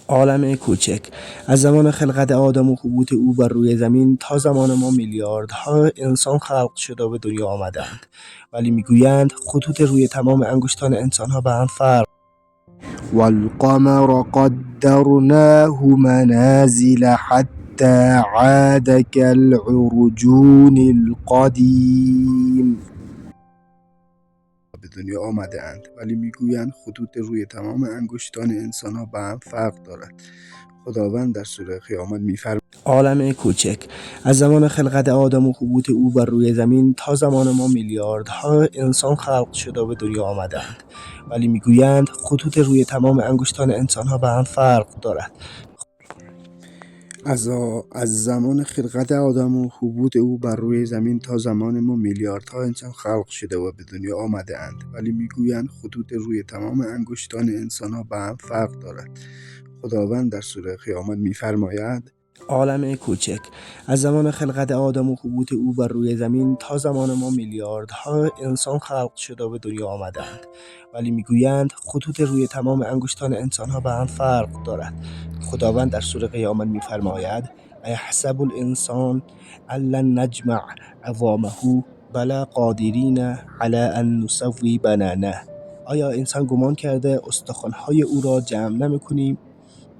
عالم کوچک از زمان خلقت آدم و حبوط او بر روی زمین تا زمان ما میلیاردها انسان خلق شده و به دنیا آمدند، ولی میگویند خطوط روی تمام انگشتان انسانها به هم فرق والقمر قدرناه منازل حتی عاد كالعرجون القدیم به دنیا آمده‌اند، ولی میگویند خطوط روی تمام انگشتان انسان‌ها به هم فرق دارد. خداوند در سوره قیامت می‌فرماید عالم کوچک از زمان خلقت آدم و حبوط او بر روی زمین تا زمان ما میلیاردها انسان خلق شده و به دنیا آمده‌اند، ولی میگویند خطوط روی تمام انگشتان انسان‌ها به هم فرق دارد. از زمان خلقت آدم و حبوط او بر روی زمین تا زمان ما میلیاردها انسان خلق شده و به دنیا آمده‌اند، ولی میگویند خطوط روی تمام انگشتان انسان‌ها به هم فرق دارد. خداوند در سوره قیامت می‌فرماید عالم کوچک از زمان خلقت آدم و حبوط او بر روی زمین تا زمان ما میلیاردها انسان خلق شده و به دنیا آمده‌اند، ولی میگویند خطوط روی تمام انگشتان انسان‌ها به هم فرق دارد. خداوند در سوره قیامت می‌فرماید ایحسب الانسان ان لن نجمع عظامه بلی قادرین علی ان نسوی بنانه. آیا انسان گمان کرده استخوان‌های او را جمع نمی‌کنیم؟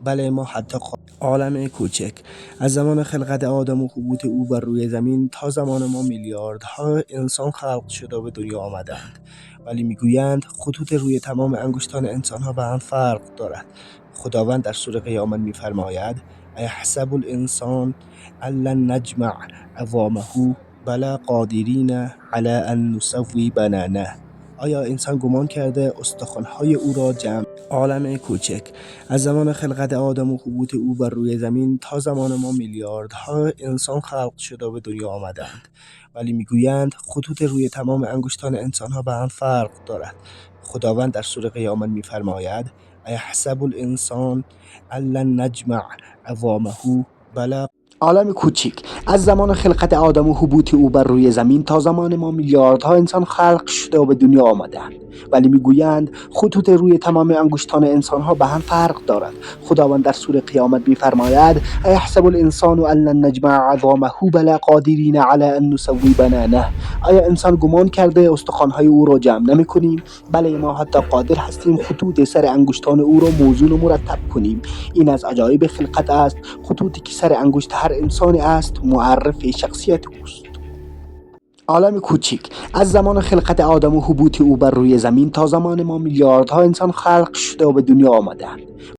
بله ما حتی عالم کوچک از زمان خلقت آدم و حبوط او بر روی زمین تا زمان ما میلیاردها انسان خلق شده و به دنیا آمده‌اند، ولی میگویند خطوط روی تمام انگشتان انسان‌ها به هم فرق دارد. خداوند در سوره قیامت می‌فرماید ایحسب الانسان ان لن نجمع عظامه بلی قادرین علی ان نسوی بنانه. آیا انسان گمان کرده استخوان‌های او را جمع عالم کوچک از زمان خلقت آدم و حبوط او بر روی زمین تا زمان ما میلیاردها انسان خلق شده و به دنیا آمده‌اند، ولی میگویند خطوط روی تمام انگشتان انسان‌ها به هم فرق دارد. خداوند در سوره قیامت می‌فرماید ایحسب الانسان ان لن نجمع عظامه بلی عالم کوچک از زمان خلقت آدم و حبوط او بر روی زمین تا زمان ما میلیاردها انسان خلق شده و به دنیا آمده‌اند، ولی میگویند خطوط روی تمام انگشتان انسان‌ها به هم فرق دارد. خداوند در سوره قیامت می‌فرماید ایحسب الانسان ان لن نجمع عظامه بلی قادرین علی ان نسوی بنانه. آیا انسان گمان کرده استخوان‌های او را جمع نمی‌کنیم؟ بله ما حتی قادر هستیم خطوط سر انگشتان او را موزون و مرتب کنیم. این از عجایب خلقت است. خطوطی که سر انگشت هر انسانی است معرف شخصیت اوست. عالم کوچک از زمان خلقت آدم و حبوط او بر روی زمین تا زمان ما میلیاردها انسان خلق شده و به دنیا آمده‌اند.